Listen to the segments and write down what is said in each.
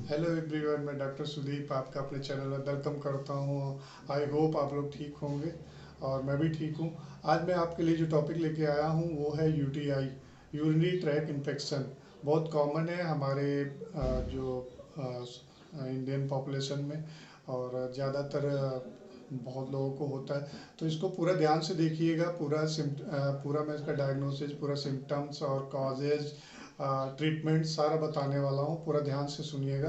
Hello everyone, मैं doctor Sudeep आपका अपने चैनल में वेलकम करता हूँ। आई होप आप लोग ठीक होंगे और मैं भी ठीक हूँ। आज मैं आपके लिए जो टॉपिक लेके आया हूँ वो है यूटीआई, यूरिनरी ट्रैक इन्फेक्शन। बहुत कॉमन है हमारे जो इंडियन पॉपुलेशन में, और ज़्यादातर बहुत लोगों को होता है। तो इसको पूरा ध्यान से देखिएगा। पूरा मैं इसका डायग्नोसिस, पूरा सिम्टम्स और कॉजेज, ट्रीटमेंट सारा बताने वाला हूँ। पूरा ध्यान से सुनिएगा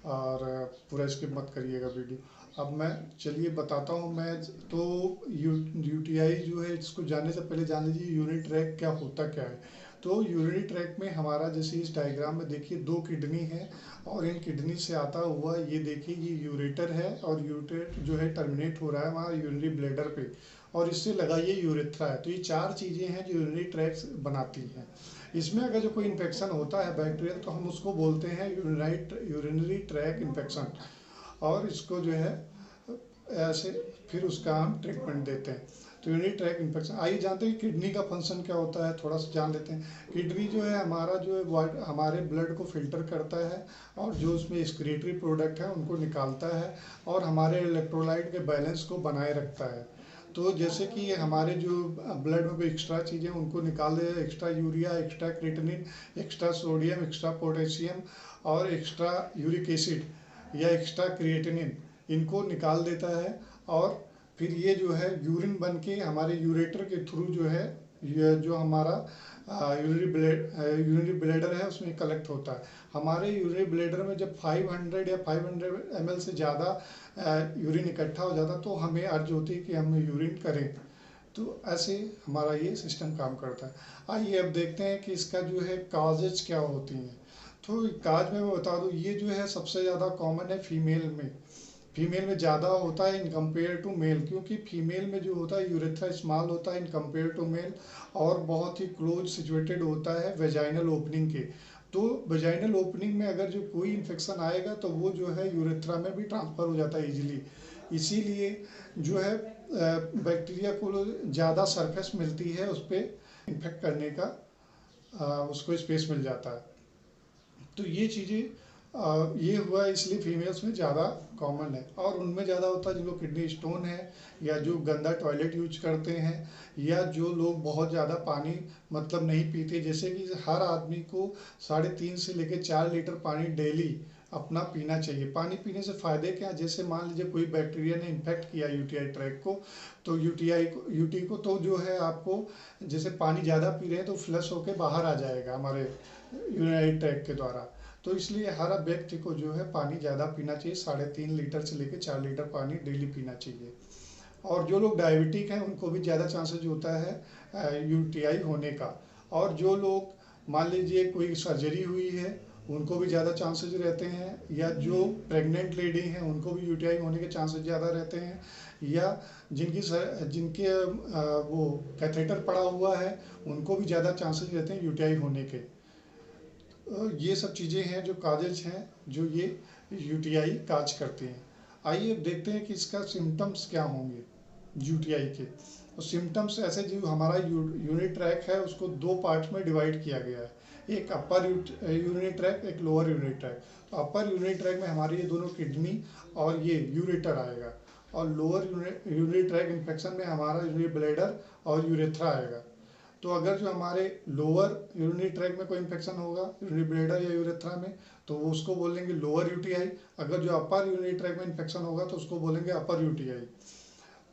और पूरा स्किप मत करिएगा वीडियो। अब मैं चलिए बताता हूँ। मैं तो यूटीआई जो है, इसको जानने से पहले जान लीजिए यूरिनरी ट्रैक क्या होता क्या है। तो यूरिनरी ट्रैक में हमारा, जैसे इस डायग्राम में देखिए, दो किडनी है और इन किडनी से आता हुआ ये देखिए ये यूरेटर है, और यूरेटर जो है टर्मिनेट हो रहा है वहाँ यूरिनरी ब्लैडर पे, और इससे लगा ये यूरेथ्रा है। तो ये चार चीज़ें हैं जो यूरिनरी ट्रैक्स बनाती हैं। इसमें अगर जो कोई इन्फेक्शन होता है बैक्टीरियल, तो हम उसको बोलते हैं यूरिनरी ट्रैक इन्फेक्शन। और इसको जो है ऐसे फिर उसका हम ट्रीटमेंट देते हैं। तो यूरिनरी ट्रैक इन्फेक्शन, आइए जानते हैं किडनी का फंक्शन क्या होता है, थोड़ा सा जान लेते हैं। किडनी जो है हमारा जो है हमारे ब्लड को फिल्टर करता है, और जो उसमें एक्सक्रीटरी प्रोडक्ट है उनको निकालता है, और हमारे इलेक्ट्रोलाइट के बैलेंस को बनाए रखता है। तो जैसे कि हमारे जो ब्लड में कोई एक्स्ट्रा चीज़ें उनको निकाल दे, extra urea, extra creatinine, extra sodium, extra potassium और एक्स्ट्रा यूरिक एसिड या एक्स्ट्रा क्रिएटिनिन, इनको निकाल देता है। और फिर ये जो है यूरिन बन के हमारे यूरेटर के थ्रू जो है, ये जो हमारा यूरिनरी ब्लैडर है उसमें कलेक्ट होता है। हमारे यूरिनरी ब्लैडर में जब 500 या 500 ml से ज़्यादा यूरिन इकट्ठा हो जाता तो हमें अर्ज होती है कि हम यूरिन करें। तो ऐसे हमारा ये सिस्टम काम करता है। आइए अब देखते हैं कि इसका जो है काजेज क्या होती हैं। तो काज में मैं बता दूं, ये जो है सबसे ज़्यादा कॉमन है फीमेल में। फीमेल में ज़्यादा होता है इन कंपेयर टू मेल, क्योंकि फीमेल में जो होता है यूरेथ्रा स्मॉल होता है इन कंपेयर टू मेल, और बहुत ही क्लोज सिचुएटेड होता है वेजाइनल ओपनिंग के। तो वेजाइनल ओपनिंग में अगर जो कोई इन्फेक्शन आएगा तो वो जो है यूरेथ्रा में भी ट्रांसफ़र हो जाता है इजीली। इसीलिए जो है बैक्टीरिया को ज़्यादा सरफेस मिलती है उस पर इन्फेक्ट करने का, उसको स्पेस मिल जाता है। तो ये चीज़ें ये हुआ, इसलिए फीमेल्स में ज़्यादा कॉमन है। और उनमें ज़्यादा होता है जिनको किडनी स्टोन है, या जो गंदा टॉयलेट यूज करते हैं, या जो लोग बहुत ज़्यादा पानी मतलब नहीं पीते। जैसे कि हर आदमी को 3.5 से लेकर 4 लीटर पानी डेली अपना पीना चाहिए। पानी पीने से फ़ायदे क्या हैं? जैसे मान लीजिए कोई बैक्टीरिया ने इन्फेक्ट किया यूटीआई ट्रैक को, तो यूटी को तो जो है आपको, जैसे पानी ज़्यादा पी रहे हैं तो फ्लश होकर बाहर आ जाएगा हमारे यूरिनरी ट्रैक के द्वारा। तो इसलिए हर व्यक्ति को जो है पानी ज़्यादा पीना चाहिए, 3.5 लीटर से लेकर 4 लीटर पानी डेली पीना चाहिए। और जो लोग डायबिटिक हैं उनको भी ज़्यादा चांसेज होता है यूटीआई होने का। और जो लोग मान लीजिए कोई सर्जरी हुई है उनको भी ज़्यादा चांसेज रहते हैं, या जो प्रेग्नेंट लेडी हैं उनको भी यूटीआई होने के चांसेस ज़्यादा रहते हैं, या जिनके वो कैथेटर पड़ा हुआ है उनको भी ज़्यादा चांसेस रहते हैं यूटीआई होने के। ये सब चीज़ें हैं जो काजेज हैं जो ये यूटीआई काज करते हैं। आइए अब देखते हैं कि इसका सिम्टम्स क्या होंगे यूटीआई के। तो सिम्टम्स ऐसे, जो हमारा यूरिनरी ट्रैक है उसको दो पार्ट्स में डिवाइड किया गया है, एक अपर यूरिनरी ट्रैक, एक लोअर यूरिनरी ट्रैक। तो अपर यूरिनरी ट्रैक में हमारी ये दोनों किडनी और ये यूरेटर आएगा, और लोअर यूरिनरी ट्रैक इन्फेक्शन में हमारा यूरिनरी ब्लैडर और यूरेथ्रा आएगा। तो अगर जो हमारे लोअर यूरिनरी ट्रैक में कोई इन्फेक्शन होगा यूरिनरी ब्लैडर या यूरेथ्रा में, तो वो उसको बोलेंगे लोअर यूटीआई। अगर जो अपर यूरिनरी ट्रैक में इन्फेक्शन होगा तो उसको बोलेंगे अपर यूटीआई।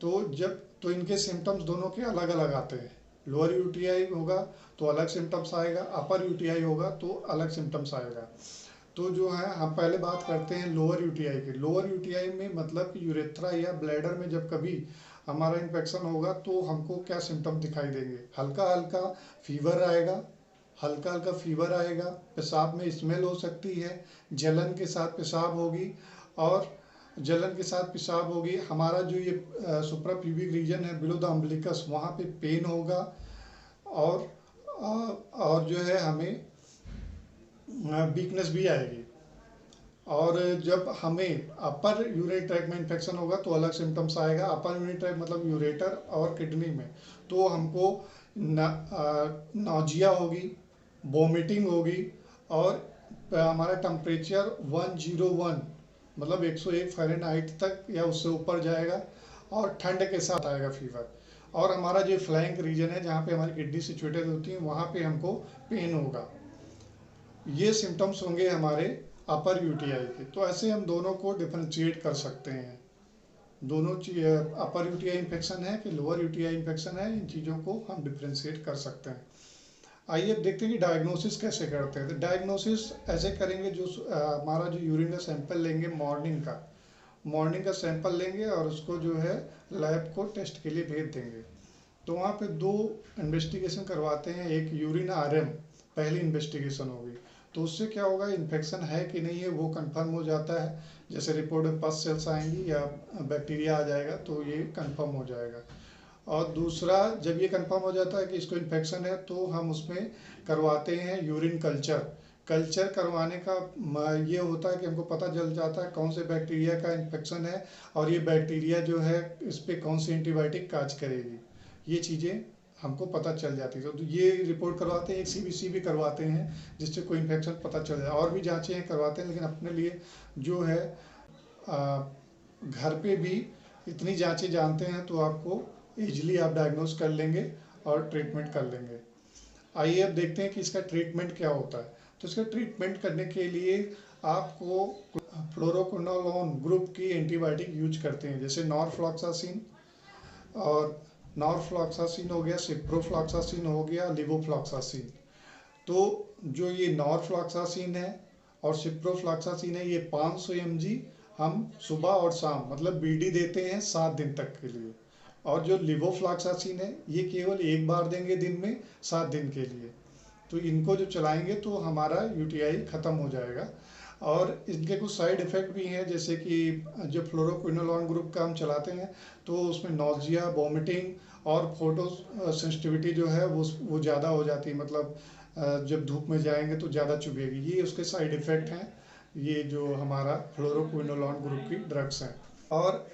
तो इनके सिम्टम्स दोनों के अलग अलग आते हैं। लोअर यूटीआई होगा तो अलग सिम्टम्स आएगा, अपर यूटीआई होगा तो अलग सिम्टम्स आएगा। तो जो है हम पहले बात करते हैं लोअर यूटीआई की। लोअर यूटीआई में मतलब कि यूरेथ्रा या ब्लैडर में जब कभी हमारा इन्फेक्शन होगा तो हमको क्या सिम्टम दिखाई देंगे? हल्का हल्का फीवर आएगा, हल्का हल्का फीवर आएगा, पेशाब में स्मेल हो सकती है, जलन के साथ पेशाब होगी, और जलन के साथ पेशाब होगी। हमारा जो ये सुप्रा प्यूबिक रीजन है बिलो द अम्बिलिकस, वहाँ पे पेन होगा। और और जो है हमें वीकनेस भी आएगी। और जब हमें अपर यूरिनरी ट्रैक में इन्फेक्शन होगा तो अलग सिम्टम्स आएगा। अपर यूरिनरी ट्रैक मतलब यूरेटर और किडनी में, तो हमको नाजिया होगी, वोमिटिंग होगी, और हमारा टेम्परेचर 101 मतलब 101 फ़ारेनहाइट तक या उससे ऊपर जाएगा और ठंड के साथ आएगा फीवर। और हमारा जो फ्लैंक रीजन है जहाँ पे हमारी किडनी सिचुएटेड होती है वहाँ पे हमको पेन होगा। ये सिम्टम्स होंगे हमारे अपर यूटीआई के। तो ऐसे हम दोनों को डिफरेंशिएट कर सकते हैं, दोनों अपर यूटीआई इन्फेक्शन है कि लोअर यूटीआई इन्फेक्शन है, इन चीज़ों को हम डिफरेंशिएट कर सकते हैं। आइए अब देखते हैं कि डायग्नोसिस कैसे करते हैं। तो डायग्नोसिस ऐसे करेंगे, जो हमारा जो यूरिन का सैंपल लेंगे मॉर्निंग का सैंपल लेंगे और उसको जो है लैब को टेस्ट के लिए भेज देंगे। तो वहाँ पे दो इन्वेस्टिगेशन करवाते हैं, एक यूरिन आरएम पहली इन्वेस्टिगेशन होगी। तो उससे क्या होगा, इन्फेक्शन है कि नहीं है वो कंफर्म हो जाता है। जैसे रिपोर्ट में पस सेल्स आएंगी या बैक्टीरिया आ जाएगा तो ये कंफर्म हो जाएगा। और दूसरा, जब ये कंफर्म हो जाता है कि इसको इन्फेक्शन है तो हम उसमें करवाते हैं यूरिन कल्चर करवाने का ये होता है कि हमको पता चल जाता है कौन से बैक्टीरिया का इन्फेक्शन है और ये बैक्टीरिया जो है इस पर कौन सी एंटीबायोटिक काज करेगी, ये चीज़ें हमको पता चल जाती है। तो ये रिपोर्ट करवाते हैं, एक सीबीसी भी करवाते हैं जिससे कोई इन्फेक्शन पता चल जाए। और भी जांचें करवाते हैं, लेकिन अपने लिए जो है घर पे भी इतनी जांचें जानते हैं तो आपको ईजिली आप डायग्नोस कर लेंगे और ट्रीटमेंट कर लेंगे। आइए अब देखते हैं कि इसका ट्रीटमेंट क्या होता है। तो इसका ट्रीटमेंट करने के लिए आपको फ्लोरोक्विनोलोन ग्रुप की एंटीबायोटिक यूज करते हैं, जैसे नॉरफ्लॉक्सासिन हो गया, सिप्रोफ्लॉक्सासिन हो गया, लिवोफ्लॉक्सासिन। तो जो ये नॉरफ्लॉक्सासिन है और सिप्रोफ्लॉक्सासिन है, ये 500 mg हम सुबह और शाम मतलब बीडी देते हैं 7 दिन तक के लिए। और जो लिवोफ्लॉक्सासिन है ये केवल एक बार देंगे दिन में 7 दिन के लिए। तो इनको जो चलाएंगे तो हमारा यूटीआई ख़त्म हो जाएगा। और इनके कुछ साइड इफ़ेक्ट भी हैं, जैसे कि जो फ्लोरोक्विनोलोन ग्रुप का हम चलाते हैं तो उसमें नॉजिया, वॉमिटिंग और फोटो सेंसिटिविटी जो है वो ज़्यादा हो जाती है, मतलब जब धूप में जाएंगे तो ज़्यादा चुभेगी। ये उसके साइड इफ़ेक्ट हैं, ये जो हमारा फ्लोरोक्विनोलोन ग्रुप की ड्रग्स हैं। और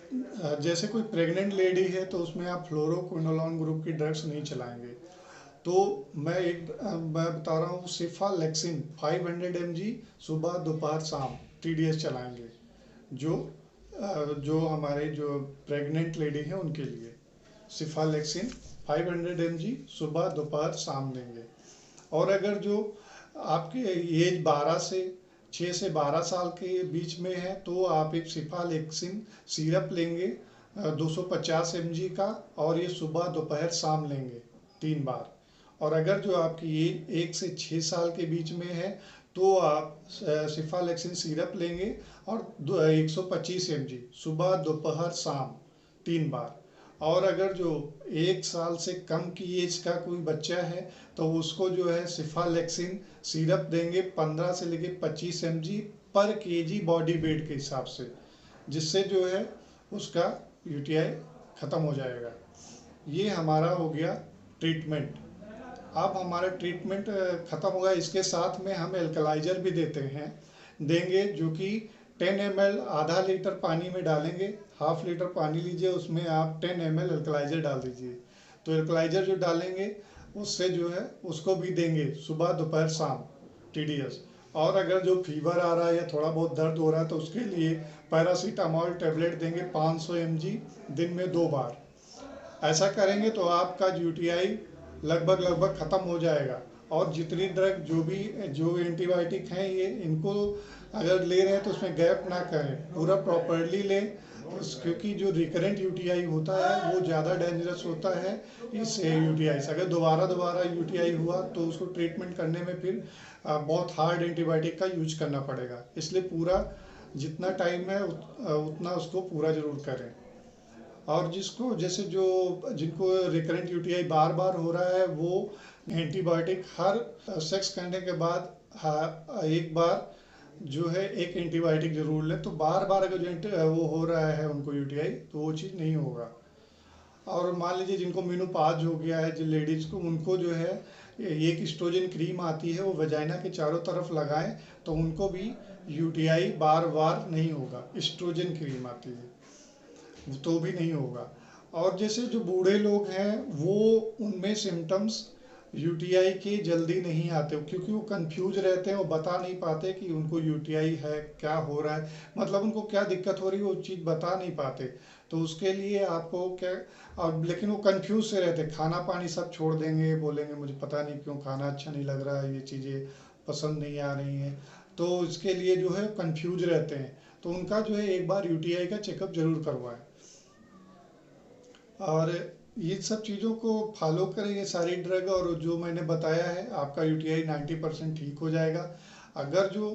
जैसे कोई प्रेग्नेंट लेडी है तो उसमें आप फ्लोरोक्विनोलोन ग्रुप की ड्रग्स नहीं चलाएंगे। तो मैं बता रहा हूँ, सिफालेक्सिन 500 mg सुबह दोपहर शाम TDS चलाएंगे, जो हमारे जो प्रेग्नेंट लेडी है उनके लिए सिफालेक्सिन 500 mg सुबह दोपहर शाम देंगे। और अगर जो आपकी एज 6 से 12 साल के बीच में है तो आप एक सिफालेक्सिन सिरप लेंगे 250 mg का, और ये सुबह दोपहर शाम लेंगे 3 बार। और अगर जो आपकी एज 1 से 6 साल के बीच में है तो आप सिफालेक्सिन सिरप लेंगे और 125 mg सुबह दोपहर शाम 3 बार। और अगर जो 1 साल से कम की एज का कोई बच्चा है तो उसको जो है सिफालेक्सिन सिरप देंगे 15 से लेके 25 mg पर केजी बॉडी वेट के हिसाब से, जिससे जो है उसका यूटीआई ख़त्म हो जाएगा। ये हमारा हो गया ट्रीटमेंट। अब हमारा ट्रीटमेंट ख़त्म होगा, इसके साथ में हम एल्कलाइजर भी देंगे, जो कि 10 ml आधा लीटर पानी में डालेंगे, हाफ लीटर पानी लीजिए, उसमें आप 10 ml एल्कलाइजर डाल दीजिए। तो एल्कलाइजर जो डालेंगे उससे जो है उसको भी देंगे सुबह दोपहर शाम TDS। और अगर जो फीवर आ रहा है या थोड़ा बहुत दर्द हो रहा है तो उसके लिए पैरासीटामोल टेबलेट देंगे 500 mg दिन में 2 बार। ऐसा करेंगे तो आपका यूटीआई लगभग ख़त्म हो जाएगा। और जितनी ड्रग जो एंटीबायोटिक हैं ये इनको अगर ले रहे हैं तो उसमें गैप ना करें, पूरा प्रॉपरली लें, क्योंकि जो रिकरेंट यूटीआई होता है वो ज़्यादा डेंजरस होता है इस यूटीआई से। अगर दोबारा यूटीआई हुआ तो उसको ट्रीटमेंट करने में फिर बहुत हार्ड एंटीबायोटिक का यूज करना पड़ेगा। इसलिए पूरा जितना टाइम है उतना उसको पूरा ज़रूर करें। और जिनको रिकरेंट यूटीआई बार बार हो रहा है वो एंटीबायोटिक हर सेक्स करने के बाद एक बार जो है एक एंटीबायोटिक जरूर लें। तो बार बार अगर जो वो हो रहा है उनको यूटीआई तो वो चीज़ नहीं होगा। और मान लीजिए जिनको मेनोपॉज हो गया है, जिन लेडीज़ को, उनको जो है एक एस्ट्रोजन क्रीम आती है वो वजाइना के चारों तरफ लगाएं तो उनको भी यूटीआई बार बार नहीं होगा। एस्ट्रोजन क्रीम आती है तो भी नहीं होगा। और जैसे जो बूढ़े लोग हैं वो उनमें सिम्टम्स यूटीआई के जल्दी नहीं आते, क्योंकि वो कंफ्यूज रहते हैं, वो बता नहीं पाते कि उनको यूटीआई है, क्या हो रहा है, मतलब उनको क्या दिक्कत हो रही है वो चीज़ बता नहीं पाते। तो उसके लिए आपको क्या, और लेकिन वो कंफ्यूज से रहते, खाना पानी सब छोड़ देंगे, बोलेंगे मुझे पता नहीं क्यों खाना अच्छा नहीं लग रहा है, ये चीज़ें पसंद नहीं आ रही हैं। तो इसके लिए जो है कंफ्यूज रहते हैं, तो उनका जो है एक बार यूटीआई का चेकअप जरूर करवाएं। और ये सब चीज़ों को फॉलो करें, ये सारी ड्रग और जो मैंने बताया है, आपका यूटीआई 90% ठीक हो जाएगा। अगर जो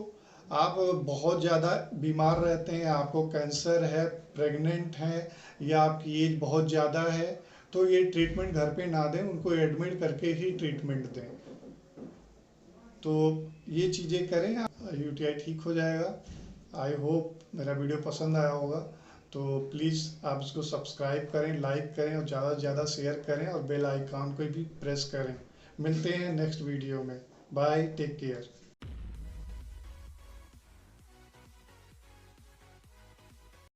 आप बहुत ज़्यादा बीमार रहते हैं, आपको कैंसर है, प्रेग्नेंट हैं, या आपकी एज बहुत ज़्यादा है, तो ये ट्रीटमेंट घर पे ना दें, उनको एडमिट करके ही ट्रीटमेंट दें। तो ये चीज़ें करें, यूटीआई ठीक हो जाएगा। आई होप मेरा वीडियो पसंद आया होगा। तो प्लीज़ आप इसको सब्सक्राइब करें, लाइक करें और ज़्यादा से ज़्यादा शेयर करें और बेल आइकॉन को भी प्रेस करें। मिलते हैं नेक्स्ट वीडियो में। Bye, take care.